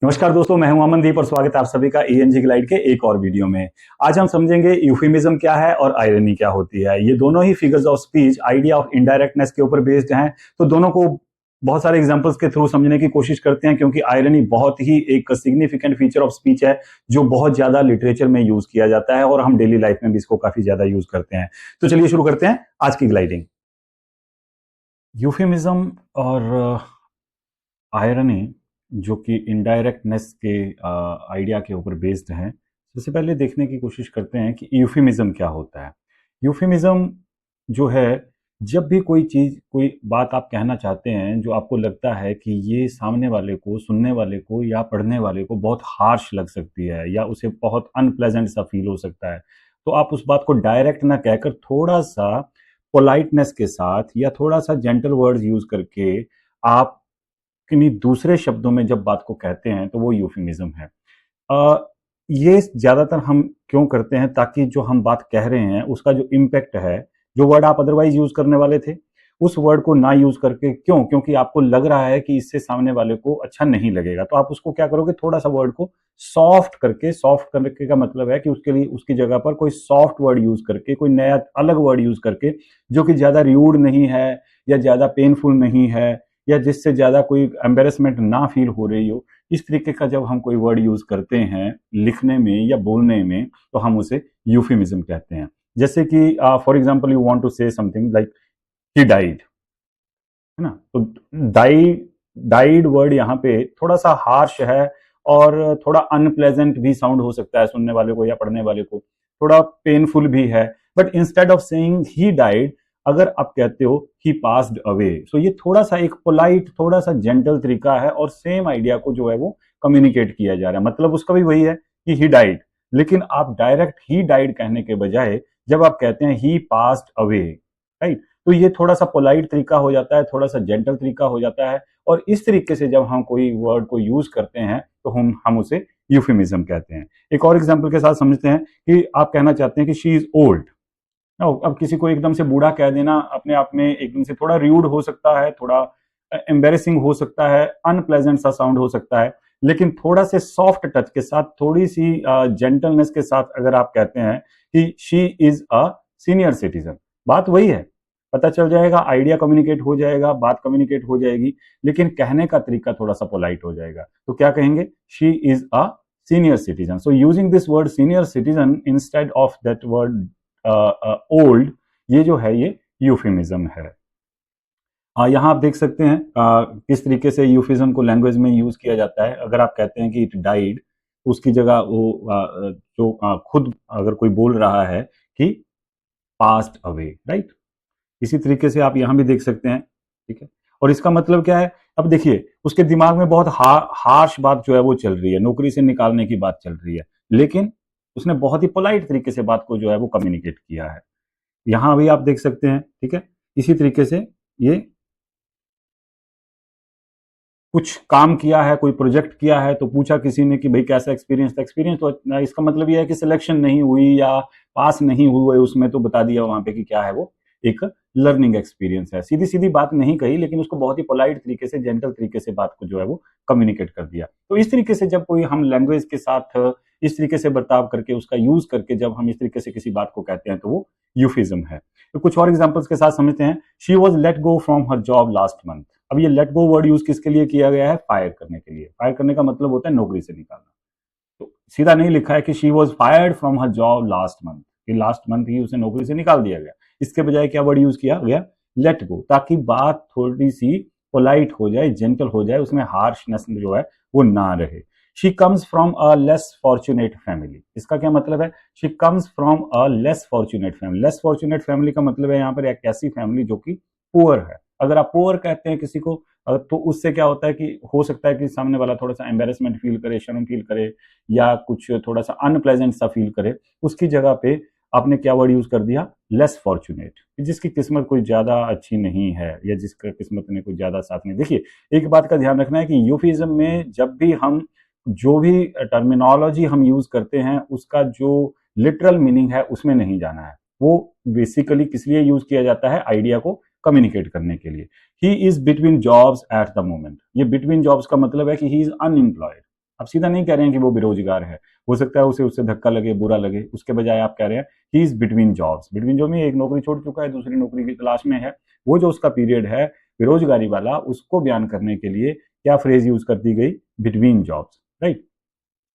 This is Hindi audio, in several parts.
नमस्कार दोस्तों, मैं हूं अमनदीप और स्वागत है आप सभी का ईएनजी ग्लाइड के एक और वीडियो में। आज हम समझेंगे यूफेमिज्म क्या है और आयरनी क्या होती है। ये दोनों ही figures of speech idea of indirectness के ऊपर बेस्ड हैं, तो दोनों को बहुत सारे एग्जांपल्स के थ्रू समझने की कोशिश करते हैं, क्योंकि आयरनी बहुत ही एक सिग्निफिकेंट फीचर ऑफ स्पीच है जो बहुत ज्यादा लिटरेचर में यूज किया जाता है और हम डेली लाइफ में भी इसको काफी ज्यादा यूज करते हैं। तो चलिए शुरू करते हैं आज की ग्लाइडिंग। यूफेमिज्म और आयरनी जो कि इनडायरेक्टनेस के आइडिया के ऊपर बेस्ड है। सबसे पहले देखने की कोशिश करते हैं कि यूफेमिज्म क्या होता है। यूफेमिज्म जो है, जब भी कोई चीज कोई बात आप कहना चाहते हैं जो आपको लगता है कि ये सामने वाले को, सुनने वाले को या पढ़ने वाले को बहुत हार्श लग सकती है या उसे बहुत अनप्लेजेंट सा फील हो सकता है, तो आप उस बात को डायरेक्ट ना कहकर थोड़ा सा पोलाइटनेस के साथ या थोड़ा सा जेंटल वर्ड्स यूज करके आप किन्हीं दूसरे शब्दों में जब बात को कहते हैं तो वो यूफेमिज्म है। ये ज़्यादातर हम क्यों करते हैं, ताकि जो हम बात कह रहे हैं उसका जो इम्पैक्ट है, जो वर्ड आप अदरवाइज यूज करने वाले थे उस वर्ड को ना यूज करके, क्योंकि आपको लग रहा है कि इससे सामने वाले को अच्छा नहीं लगेगा, तो आप उसको क्या करोगे, थोड़ा सा वर्ड को सॉफ्ट करके। सॉफ्ट करने का मतलब है कि उसके लिए उसकी जगह पर कोई सॉफ्ट वर्ड यूज करके, कोई नया अलग वर्ड यूज करके जो कि ज्यादा र्यूड नहीं है या ज्यादा पेनफुल नहीं है या जिससे ज्यादा कोई एम्बेरसमेंट ना फील हो रही हो, इस तरीके का जब हम कोई वर्ड यूज करते हैं लिखने में या बोलने में, तो हम उसे यूफेमिज्म कहते हैं। जैसे कि for example you want to say something like he died, है ना, तो डाइड वर्ड यहाँ पे थोड़ा सा हार्श है और थोड़ा अनप्लेजेंट भी साउंड हो सकता है सुनने वाले को या पढ़ने वाले को, थोड़ा पेनफुल भी है। But instead of saying he died, अगर आप कहते हो ही पास्ड अवे, सो ये थोड़ा सा एक पोलाइट, थोड़ा सा जेंटल तरीका है और सेम आइडिया को जो है वो कम्युनिकेट किया जा रहा है। मतलब उसका भी वही है कि ही डाइड, लेकिन आप डायरेक्ट ही डाइड कहने के बजाय जब आप कहते हैं ही पास्ड अवे, राइट, तो ये थोड़ा सा पोलाइट तरीका हो जाता है, थोड़ा सा जेंटल तरीका हो जाता है। और इस तरीके से जब हम कोई वर्ड को यूज करते हैं तो हम उसे यूफेमिज्म कहते हैं। एक और एग्जांपल के साथ समझते हैं कि आप कहना चाहते हैं कि शी इज ओल्ड। अब किसी को एकदम से बूढ़ा कह देना अपने आप में एकदम से थोड़ा र्यूड हो सकता है, थोड़ा एम्बेरसिंग हो सकता है, अनप्लेजेंट सा साउंड हो सकता है। लेकिन थोड़ा से सॉफ्ट टच के साथ, थोड़ी सी जेंटलनेस के साथ अगर आप कहते हैं कि she is a senior citizen, बात वही है, पता चल जाएगा, आइडिया कम्युनिकेट हो जाएगा, बात कम्युनिकेट हो जाएगी, लेकिन कहने का तरीका थोड़ा सा पोलाइट हो जाएगा। तो क्या कहेंगे, she is a senior citizen. So using this word senior citizen instead of that word old, ये जो है ये यूफेमिज्म है। यहाँ आप देख सकते हैं किस तरीके से यूफिज्म को लैंग्वेज में यूज किया जाता है। अगर आप कहते हैं कि इट डाइड, उसकी जगह वो जो खुद अगर कोई बोल रहा है कि पास्ट अवे, राइट, इसी तरीके से आप यहाँ भी देख सकते हैं। ठीक है, और इसका मतलब क्या है, अब देखिए उसके दिमाग में बहुत हार्श बात जो है वो चल रही है, नौकरी से निकालने की बात चल रही है, लेकिन उसने बहुत ही पोलाइट तरीके से बात को जो है वो कम्युनिकेट किया है। यहाँ भी आप देख सकते हैं। ठीक है, इसी तरीके से ये कुछ काम किया है, कोई प्रोजेक्ट किया है, तो पूछा किसी ने कि भाई कैसा एक्सपीरियंस था। एक्सपीरियंस तो इसका मतलब ये है कि सिलेक्शन नहीं हुई या पास नहीं हुए उसमें, तो बता दिया वहां पे कि क्या है वो एक लर्निंग एक्सपीरियंस है। सीधी सीधी बात नहीं कही, लेकिन उसको बहुत ही पोलाइट तरीके से, जेंटल तरीके से बात को जो है वो कम्युनिकेट कर दिया। तो इस तरीके से जब कोई हम लैंग्वेज के साथ इस तरीके से बर्ताव करके, उसका यूज करके जब हम इस तरीके से किसी बात को कहते हैं तो वो यूफिज्म है। तो कुछ और एग्जाम्पल्स के साथ समझते हैं। She was let go from her job last month. अब ये लेट गो वर्ड यूज किसके लिए किया गया है, फायर करने के लिए। फायर करने का मतलब होता है नौकरी से निकालना। तो सीधा नहीं लिखा है कि she was fired from her job last month, कि लास्ट मंथ ही उसे नौकरी से निकाल दिया गया। इसके बजाय क्या वर्ड यूज किया गया, लेट गो, ताकि बात थोड़ी सी पोलाइट हो जाए, जेंटल हो जाए, उसमें हार्शनेस जो है वो ना रहे। She comes from a less fortunate family. इसका क्या मतलब है, she comes from a less fortunate family. Less fortunate family का मतलब है यहाँ पर एक ऐसी फैमिली जो कि पुअर है। अगर आप पुअर कहते हैं किसी को, तो उससे क्या होता है कि हो सकता है कि सामने वाला थोड़ा सा एम्बेरसमेंट फील करे, शर्म फील करे या कुछ थोड़ा सा अनप्लेजेंट सा फील करे। उसकी जगह पे आपने क्या वर्ड यूज कर दिया, लेस फॉर्चुनेट, जिसकी किस्मत कोई ज्यादा अच्छी नहीं है या जिसका किस्मत ने कोई ज्यादा साथ नहीं। देखिए, एक बात का ध्यान रखना है कि यूफिज्म में जब भी हम जो भी टर्मिनोलॉजी हम यूज करते हैं उसका जो लिटरल मीनिंग है उसमें नहीं जाना है। वो बेसिकली किस लिए यूज किया जाता है, आइडिया को कम्युनिकेट करने के लिए। He is between jobs at the moment. ये बिटवीन जॉब्स का मतलब है कि ही इज अनएम्प्लॉयड। आप सीधा नहीं कह रहे हैं कि वो बेरोजगार है, हो सकता है उसे उससे धक्का लगे, बुरा लगे, उसके बजाय आप कह रहे हैं he is between jobs. Between job में एक नौकरी छोड़ चुका है, दूसरी नौकरी की तलाश में है, वो जो उसका पीरियड है बेरोजगारी वाला, उसको बयान करने के लिए क्या फ्रेज यूज कर दी गई, between jobs, right.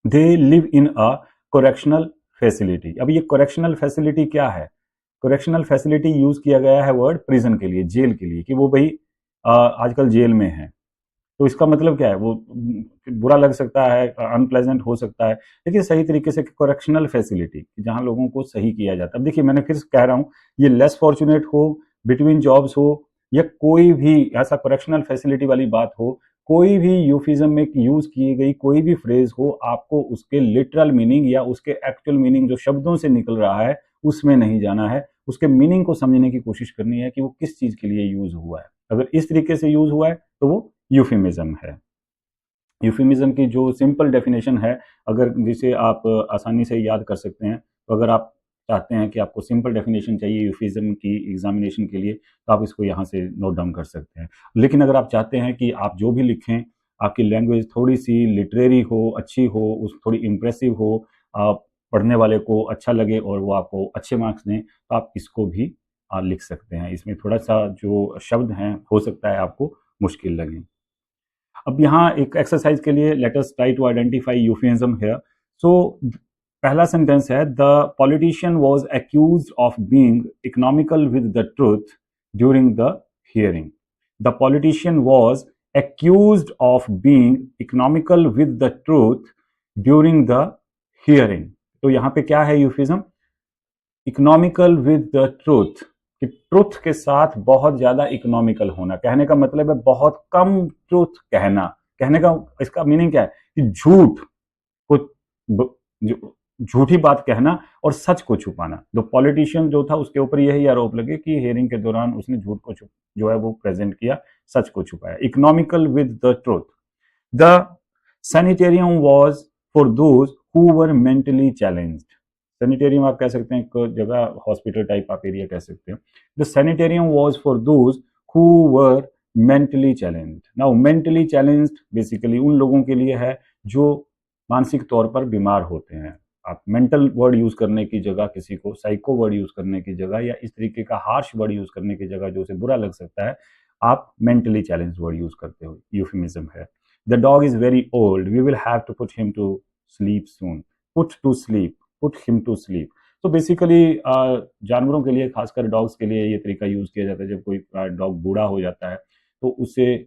They live in a correctional facility. अब ये कोरेक्शनल फैसिलिटी क्या है, कोरेक्शनल फैसिलिटी यूज किया गया है वर्ड प्रिजन के लिए, जेल के लिए, कि वो भाई आजकल जेल में है। तो इसका मतलब क्या है, वो बुरा लग सकता है, अनप्लेजेंट हो सकता है, लेकिन सही तरीके से करेक्शनल फैसिलिटी जहां लोगों को सही किया जाता है। अब देखिए मैंने फिर कह रहा हूं, ये लेस फॉर्चुनेट हो, बिटवीन जॉब्स हो, या कोई भी ऐसा करेक्शनल फैसिलिटी वाली बात हो, कोई भी यूफिज्म में यूज की गई कोई भी फ्रेज हो, आपको उसके लिटरल मीनिंग या उसके एक्चुअल मीनिंग जो शब्दों से निकल रहा है उसमें नहीं जाना है, उसके मीनिंग को समझने की कोशिश करनी है कि वो किस चीज के लिए यूज हुआ है। अगर इस तरीके से यूज हुआ है तो वो यूफिमिज्म है। यूफिमिज्म की जो सिंपल डेफिनेशन है, अगर जिसे आप आसानी से याद कर सकते हैं, तो अगर आप चाहते हैं कि आपको सिंपल डेफिनेशन चाहिए यूफिज्म की एग्जामिनेशन के लिए, तो आप इसको यहाँ से नोट डाउन कर सकते हैं। लेकिन अगर आप चाहते हैं कि आप जो भी लिखें, आपकी लैंग्वेज थोड़ी सी लिटरेरी हो, अच्छी हो, उस थोड़ी इम्प्रेसिव हो, आप पढ़ने वाले को अच्छा लगे और वो आपको अच्छे मार्क्स दें, तो आप इसको भी लिख सकते हैं। इसमें थोड़ा सा जो शब्द हैं हो सकता है आपको मुश्किल लगे। अब यहाँ एक एक्सरसाइज के लिए let us try to identify euphemism here. So पहला सेंटेंस है, the politician was accused of being economical with the truth during the hearing. The politician was accused of being economical with the truth during the hearing। तो यहां पे क्या है यूफिज्म, इकोनॉमिकल विद द ट्रूथ, कि ट्रुथ के साथ बहुत ज्यादा इकोनॉमिकल होना। कहने का मतलब है बहुत कम ट्रुथ कहना। कहने का इसका मीनिंग क्या है कि झूठ को, झूठी बात कहना और सच को छुपाना। तो पॉलिटिशियन जो था उसके ऊपर यही आरोप लगे कि हियरिंग के दौरान उसने झूठ को जो है वो प्रेजेंट किया, सच को छुपाया। Economical with the truth. The sanitarium was for those who were mentally challenged. Sanitarium आप कह सकते हैं एक जगह, हॉस्पिटल टाइप आप एरिया कह सकते हैं। The sanitarium was for those who were mentally challenged. Now mentally challenged basically उन लोगों के लिए है जो मानसिक तौर पर बीमार होते हैं। आप मेंटल वर्ड यूज करने की जगह, किसी को साइको वर्ड यूज करने की जगह, या इस तरीके का हार्श वर्ड यूज करने की जगह जो उसे बुरा लग सकता है, आप मेंटली चैलेंज वर्ड यूज करते हो, यूफिमिज्म है। The dog is very old, we will have to put him to sleep soon. Put to sleep, put him to sleep. तो बेसिकली जानवरों के लिए, खासकर डॉग्स के लिए ये तरीका यूज किया जाता है। जब कोई डॉग बूढ़ा हो जाता है तो उसे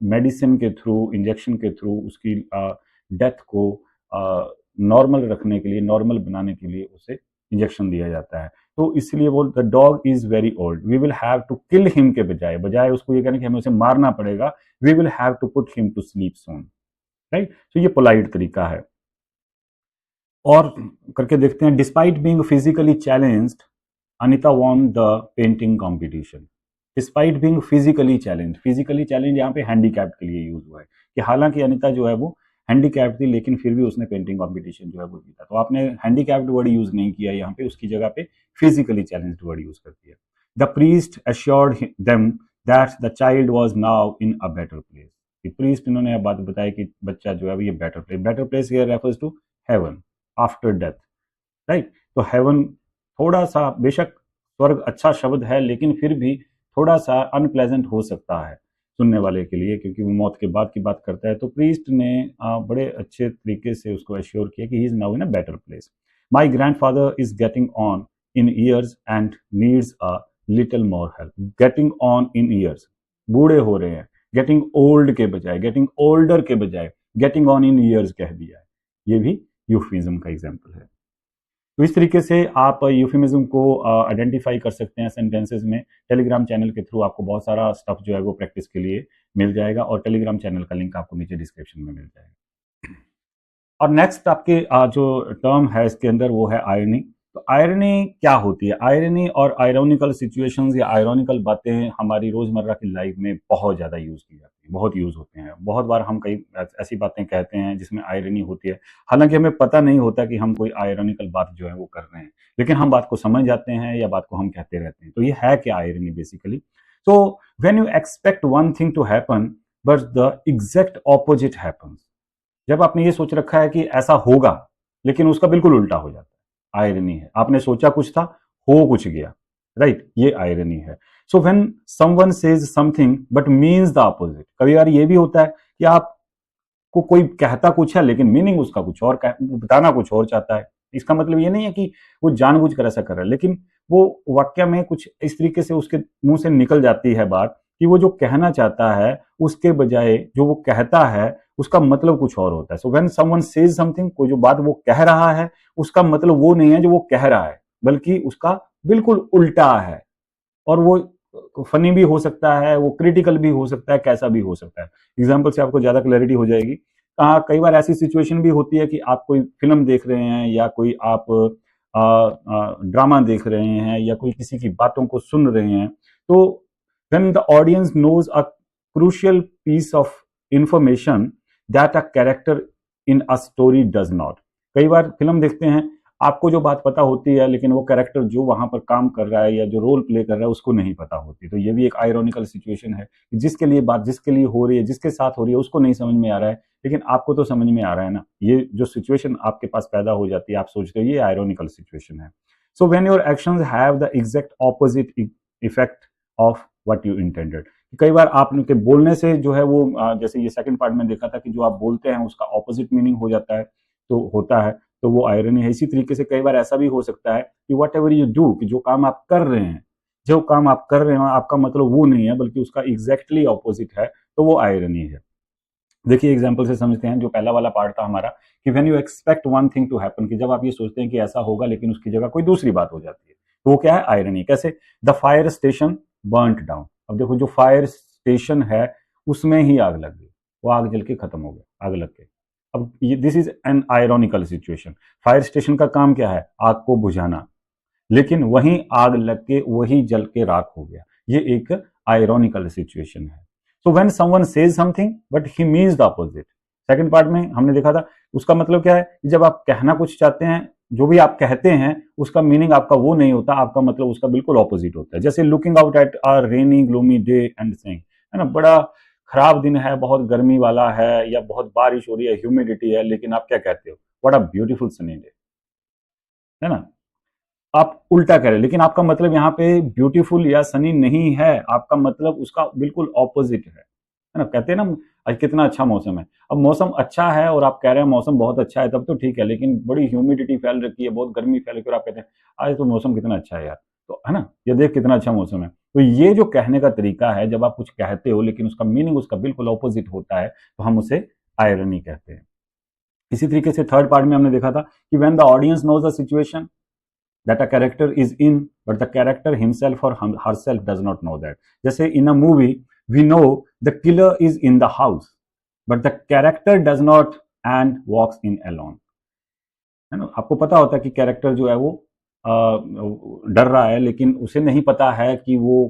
मेडिसिन के थ्रू, इंजेक्शन के थ्रू उसकी डेथ को नॉर्मल रखने के लिए, नॉर्मल बनाने के लिए उसे इंजेक्शन दिया जाता है। तो इसलिए वो the dog is very old, we will have to kill him के बजाय, बजाय उसको ये कहने कि हमें उसे मारना पड़ेगा, we will have to put him to sleep soon, right. तो ये पोलाइट तरीका है। और करके देखते हैं, despite being physically challenged, Anita won the painting competition. Despite being physically challenge, physically challenge यहाँ पे हैंडीकैप्ड के लिए यूज हुआ है, कि हालांकि अनिता जो है वो हैंडीकैप्ड थी लेकिन फिर भी उसने पेंटिंग कॉम्पिटिशन जो है वो जीता। तो आपने हैंडीकैप्ड वर्ड यूज नहीं किया यहाँ पे, उसकी जगह पे फिजिकली चैलेंज्ड वर्ड यूज कर दिया। The priest assured them that the child was now in a better place. Priest इन्होंने बात बताया कि बच्चा जो है वो ये better place, better place here refers to heaven after death, right. तो हेवन थोड़ा सा, बेशक स्वर्ग अच्छा शब्द है लेकिन फिर भी थोड़ा सा अनप्लेजेंट हो सकता है सुनने वाले के लिए, क्योंकि वो मौत के बाद की बात करता है। तो प्रीस्ट ने बड़े अच्छे तरीके से उसको एश्योर किया कि he is now in a better place. My grand father is getting on in years and needs a little more help. Getting on in years, बूढ़े हो रहे हैं, गेटिंग ओल्ड के बजाय, गेटिंग ओल्डर के बजाय गेटिंग ऑन इन ईयर्स कह दिया है। ये भी यूफिज्म का एग्जाम्पल है। तो इस तरीके से आप यूफिमिज्म को आइडेंटिफाई कर सकते हैं सेंटेंसेस में। टेलीग्राम चैनल के थ्रू आपको बहुत सारा स्टफ जो है वो प्रैक्टिस के लिए मिल जाएगा, और टेलीग्राम चैनल का लिंक आपको नीचे डिस्क्रिप्शन में मिल जाएगा। और नेक्स्ट आपके जो टर्म है इसके अंदर वो है आयरनी। तो आयरनी क्या होती है? आयरनी और आयरोनिकल सिचुएशंस या आयरोनिकल बातें हमारी रोजमर्रा की लाइफ में बहुत ज़्यादा यूज़ की जाती है, बहुत यूज़ होते हैं। बहुत बार हम कई ऐसी बातें कहते हैं जिसमें आयरनी होती है, हालांकि हमें पता नहीं होता कि हम कोई आयरोनिकल बात जो है वो कर रहे हैं, लेकिन हम बात को समझ जाते हैं या बात को हम कहते रहते हैं। तो ये है क्या आयरनी बेसिकली? तो when you expect one thing to happen but the exact opposite happens, जब आपने ये सोच रखा है कि ऐसा होगा लेकिन उसका बिल्कुल उल्टा हो जाता है, आयरनी है। आपने सोचा कुछ था, हो कुछ गया, राइट, ये आयरनी है। So when someone says something but means the opposite, कभी बार ये भी होता है कि आप को कोई कहता कुछ है लेकिन मीनिंग उसका कुछ और, बताना कुछ और चाहता है। इसका मतलब ये नहीं है कि वो जानबूझकर ऐसा कर रहा है, लेकिन वो वाक्य में कुछ इस तरीके से उसके मुंह से निकल जाती है बात कि वो जो कहना चाहता है उसके बजाय जो वो कहता है उसका मतलब कुछ और होता है। So when someone says something, कोई जो बात वो कह रहा है उसका मतलब वो नहीं है जो वो कह रहा है, बल्कि उसका बिल्कुल उल्टा है। और वो फनी भी हो सकता है, वो क्रिटिकल भी हो सकता है, कैसा भी हो सकता है। एग्जाम्पल से आपको ज्यादा क्लैरिटी हो जाएगी। कई बार ऐसी सिचुएशन भी होती है कि आप कोई फिल्म देख रहे हैं या कोई आप ड्रामा देख रहे हैं या कोई किसी की बातों को सुन रहे हैं, तो when the audience knows a crucial piece of information that a character in a story does not, कई बार फिल्म देखते हैं, आपको जो बात पता होती है लेकिन वो कैरेक्टर जो वहां पर काम कर रहा है या जो रोल प्ले कर रहा है उसको नहीं पता होती। तो ये भी एक आयरोनिकल सिचुएशन है कि जिसके लिए बात जिसके लिए हो रही है, जिसके साथ हो रही है, उसको नहीं समझ में आ रहा है लेकिन आपको तो समझ में आ रहा है ना। ये जो सिचुएशन आपके पास पैदा हो जाती है, आप सोचते हो ये आयरोनिकल सिचुएशन है। So when your actions have the exact opposite effect of what you intended, कई बार आप उनके बोलने से जो है वो जैसे ये सेकंड पार्ट में देखा था कि जो आप बोलते हैं उसका ऑपोजिट मीनिंग हो जाता है, तो होता है, तो वो आयरनी है। इसी तरीके से कई बार ऐसा भी हो सकता है कि वट एवर यू डू, कि जो काम आप कर रहे हैं, जो काम आप कर रहे हैं आपका मतलब वो नहीं है बल्कि उसका एग्जैक्टली ऑपोजिट है, तो वो आयरनी है। देखिए एग्जाम्पल से समझते हैं। जो पहला वाला पार्ट था हमारा कि when you expect one thing to happen, कि जब आप ये सोचते हैं कि ऐसा होगा लेकिन उसकी जगह कोई दूसरी बात हो जाती है, तो वो क्या है, आयरनी। कैसे, the fire station burnt down. अब देखो जो फायर स्टेशन है उसमें ही आग लग गई, वो आग जल के खत्म हो गया, आग लग के। अब ये this is an ironical situation. Fire station का काम क्या है, आग को बुझाना, लेकिन वहीं आग लग के वही जल के राख हो गया। ये एक आयरोनिकल सिचुएशन है। So when someone says something but he means the opposite, second part में हमने देखा था, उसका मतलब क्या है, जब आप कहना कुछ चाहते हैं, जो भी आप कहते हैं उसका मीनिंग आपका वो नहीं होता, आपका मतलब उसका बिल्कुल ऑपोजिट होता है। जैसे looking out at a rainy gloomy day and saying, है ना, बड़ा खराब दिन है, बहुत गर्मी वाला है या बहुत बारिश हो रही है, ह्यूमिडिटी है, लेकिन आप क्या कहते हो, what a beautiful sunny day, है ना। आप उल्टा करें, लेकिन आपका मतलब यहाँ पे ब्यूटीफुल या सनी नहीं है, आपका मतलब उसका बिल्कुल ऑपोजिट है ना। कहते हैं ना आज कितना अच्छा मौसम है, अब मौसम अच्छा है और आप कह रहे हैं मौसम बहुत अच्छा है, तब तो ठीक है, लेकिन बड़ी ह्यूमिडिटी फैल रखी है, बहुत गर्मी फैल रखी है और आप कहते हैं आज तो मौसम कितना अच्छा है यार, तो है ना, ये देख कितना अच्छा मौसम है। तो ये जो कहने का तरीका है, जब आप कुछ कहते हो लेकिन उसका मीनिंग उसका बिल्कुल ऑपोजिट होता है, तो हम उसे आयरनी कहते हैं। इसी तरीके से थर्ड पार्ट में हमने देखा था कि when the audience knows the situation that a character is in, but the character himself or herself does not know that. जैसे in a movie we know the killer is in the house, but the character does not and walks in alone, है ना। आपको पता होता है कि कैरेक्टर जो है वो डर रहा है, लेकिन उसे नहीं पता है कि वो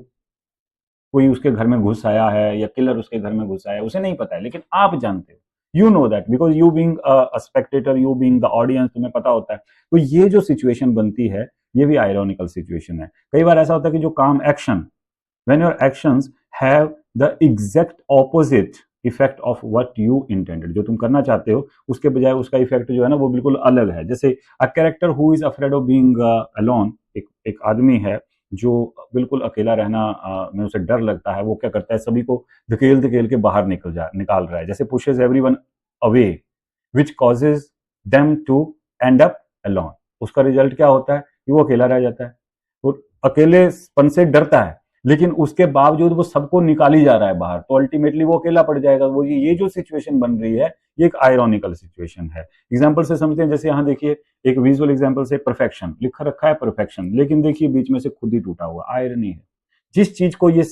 कोई उसके घर में घुस आया है या किलर उसके घर में घुस आया है, उसे नहीं पता है, लेकिन आप जानते हो, you know that because you being a Spectator, you being the audience, तुम्हें पता होता है। तो ये जो सिचुएशन बनती है, ये भी आयरोनिकल सिचुएशन है। कई बार ऐसा होता है कि जो काम action, when your actions have the exact opposite effect of what you intended, जो तुम करना चाहते हो उसके बजाय उसका इफेक्ट जो है ना वो बिल्कुल अलग है। जैसे a character who is afraid of being alone, एक आदमी है जो बिल्कुल अकेला रहना में उसे डर लगता है, वो क्या करता है, सभी को धकेल धकेल के बाहर निकाल रहा है, जैसे pushes everyone away which causes them to end up alone. उसका रिजल्ट क्या होता है कि वो अकेला रह जाता है, वो अकेलेपन से डरता है, लेकिन उसके बावजूद वो सबको निकाली जा रहा है बाहर, तो अल्टीमेटली वो अकेला पड़ जाएगा। वो ये जो सिचुएशन बन रही है ये एक आयरोनिकल सिचुएशन है। एग्जाम्पल से समझते हैं, जैसे यहाँ देखिए एक विजुअल एग्जाम्पल से, परफेक्शन लिखा रखा है, परफेक्शन, लेकिन देखिए बीच में से खुद ही टूटा हुआ, आयरनी है। जिस चीज को ये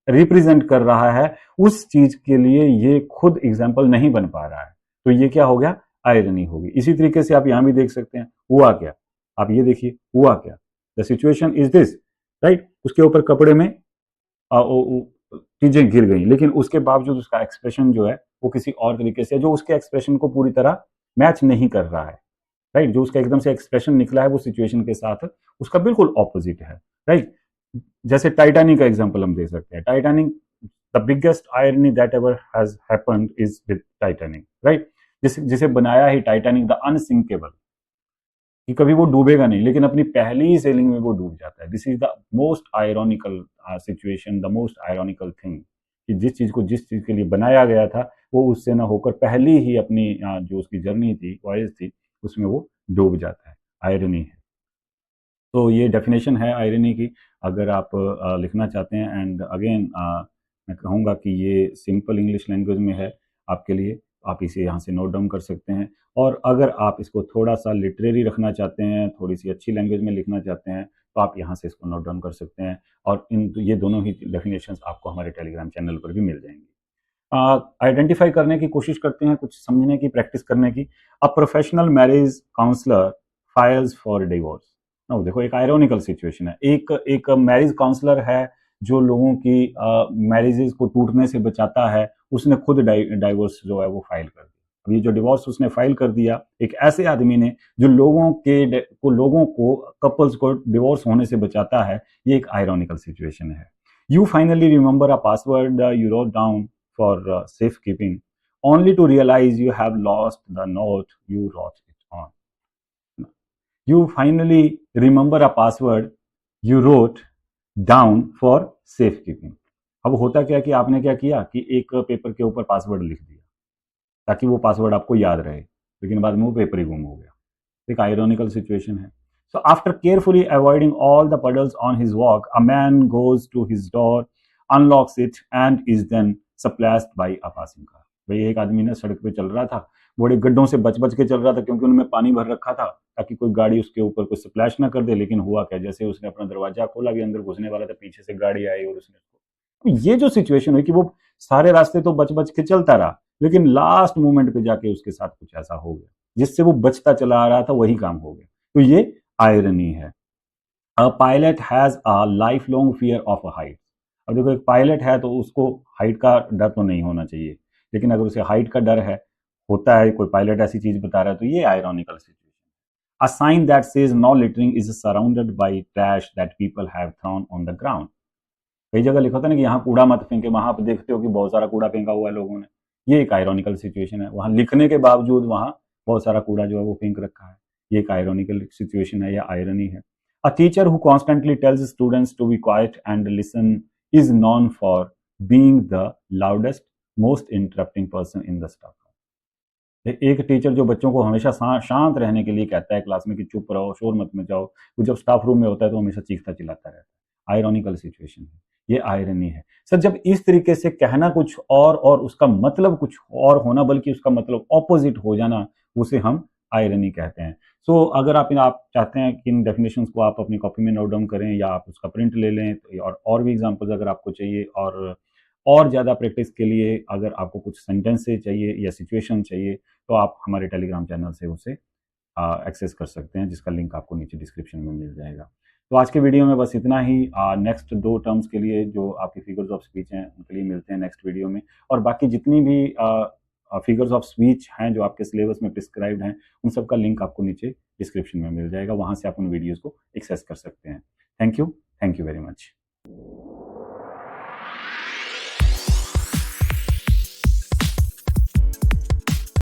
रिप्रेजेंट कर रहा है उस चीज के लिए ये खुद एग्जाम्पल नहीं बन पा रहा है, तो ये क्या हो गया, आयरनी होगी। इसी तरीके से आप यहां भी देख सकते हैं, हुआ क्या, आप ये देखिए हुआ क्या, the situation is this, right. उसके ऊपर कपड़े में चीजें गिर गई, लेकिन उसके बावजूद उसका एक्सप्रेशन जो है वो किसी और तरीके से, जो उसके एक्सप्रेशन को पूरी तरह मैच नहीं कर रहा है, राइट। जो उसका एकदम से एक्सप्रेशन निकला है वो सिचुएशन के साथ उसका बिल्कुल ऑपोजिट है, राइट। जैसे टाइटैनिक का एग्जांपल हम दे सकते हैं। Titanic, the biggest irony that ever has happened is with Titanic, right. जिसे बनाया ही टाइटैनिक द अनसिंकेबल, कि कभी वो डूबेगा नहीं, लेकिन अपनी पहली ही सेलिंग में वो डूब जाता है। This is the most ironical situation, the most ironical thing, कि जिस चीज के लिए बनाया गया था वो उससे ना होकर पहली ही अपनी जो उसकी जर्नी थी, वॉयज थी, उसमें वो डूब जाता है। आयरनी है। तो ये डेफिनेशन है आयरनी की, अगर आप लिखना चाहते हैं। एंड अगेन मैं कहूँगा कि ये सिंपल इंग्लिश लैंग्वेज में है आपके लिए, आप इसे यहाँ से नोट डाउन कर सकते हैं। और अगर आप इसको थोड़ा सा लिटरेरी रखना चाहते हैं, थोड़ी सी अच्छी लैंग्वेज में लिखना चाहते हैं, तो आप यहाँ से इसको नोट डाउन कर सकते हैं। और ये दोनों ही डेफिनेशंस आपको हमारे टेलीग्राम चैनल पर भी मिल जाएंगी। आइडेंटिफाई करने की कोशिश करते हैं, कुछ समझने की, प्रैक्टिस करने की। A professional marriage counsellor files for divorce. देखो, एक आयरोनिकल सिचुएशन है। एक एक मैरिज काउंसलर है जो लोगों की मैरिजेस को टूटने से बचाता है, उसने खुद डाइवोर्स जो है वो फाइल कर दिया। अब ये जो डिवोर्स उसने फाइल कर दिया, एक ऐसे आदमी ने जो लोगों को कपल्स को डिवोर्स होने से बचाता है, ये एक आयरोनिकल सिचुएशन है। You finally remember a password you wrote down for safekeeping, only to realize you have lost the note you wrote it on. You finally remember a password you wrote down for safekeeping. अब होता क्या कि आपने क्या किया कि एक पेपर के ऊपर पासवर्ड लिख दिया ताकि वो पासवर्ड आपको याद रहे, लेकिन बाद में वो पेपर ही गुम हो गया। एक आयरोनिकल सिचुएशन है। So after carefully avoiding all the puddles on his walk, a man goes to his door, unlocks it, and is then splashed by a passing car. भाई एक आदमी ने सड़क पे चल रहा था, बड़े गड्ढों से बच बच के चल रहा था क्योंकि उनमें पानी भर रखा था ताकि कोई गाड़ी उसके ऊपर कोई स्प्लैश ना कर दे। लेकिन हुआ क्या, जैसे उसने अपना दरवाजा खोला, भी अंदर घुसने वाला था, पीछे से गाड़ी आई और उसने उसको, ये जो सिचुएशन हुई कि वो सारे रास्ते तो बच बच के चलता रहा, लेकिन लास्ट मोमेंट पे जाके उसके साथ कुछ ऐसा हो गया जिससे वो बचता चला आ रहा था, वही काम हो गया। तो ये आयरनी है। A pilot has a life long fear of a height. अब देखो, एक पायलट है तो उसको हाइट का डर तो नहीं होना चाहिए, लेकिन अगर उसे हाइट का डर है, होता है, कोई पायलट ऐसी चीज बता रहा है, तो ये ironical situation. A sign that says no littering is surrounded by trash that people have thrown on the ground. कई जगह लिखा होता है ना कि यहाँ कूड़ा मत फेंके, वहां आप देखते हो कि बहुत सारा कूड़ा फेंका हुआ है लोगों ने। ये एक आयरॉनिकल सिचुएशन है, वहां लिखने के बावजूद वहां बहुत सारा कूड़ा जो है वो फेंक रखा है। ये एक आयरॉनिकल सिचुएशन है या आयरनी है। A teacher who constantly tells students to be quiet and listen is known for being the loudest most interrupting person in the staff. एक टीचर जो बच्चों को हमेशा शांत रहने के लिए कहता है क्लास में कि चुप रहो, शोर मत मचाओ, वो जब स्टाफ रूम में होता है तो हमेशा चीखता चिल्लाता रहता है। आयरॉनिकल सिचुएशन है, ये आयरनी है। सर, जब इस तरीके से कहना कुछ और उसका मतलब कुछ और होना, बल्कि उसका मतलब ऑपोजिट हो जाना, उसे हम आयरनी कहते हैं। सो अगर आप चाहते हैं कि इन डेफिनेशंस को आप अपनी कॉपी में नोट डाउन करें या आप उसका प्रिंट ले लें, तो और भी एग्जांपल्स अगर आपको चाहिए, और ज़्यादा प्रैक्टिस के लिए अगर आपको कुछ सेंटेंसेस चाहिए या सिचुएशन चाहिए, तो आप हमारे टेलीग्राम चैनल से उसे एक्सेस कर सकते हैं, जिसका लिंक आपको नीचे डिस्क्रिप्शन में मिल जाएगा। तो आज के वीडियो में बस इतना ही। नेक्स्ट 2 टर्म्स के लिए जो आपकी फिगर्स ऑफ स्पीच हैं, उनके लिए मिलते हैं नेक्स्ट वीडियो में। और बाकी जितनी भी फिगर्स ऑफ स्पीच हैं जो आपके सिलेबस में प्रिस्क्राइब्ड हैं, उन सब का लिंक आपको नीचे डिस्क्रिप्शन में मिल जाएगा, वहाँ से आप उन वीडियोज़ को एक्सेस कर सकते हैं। Thank you very much.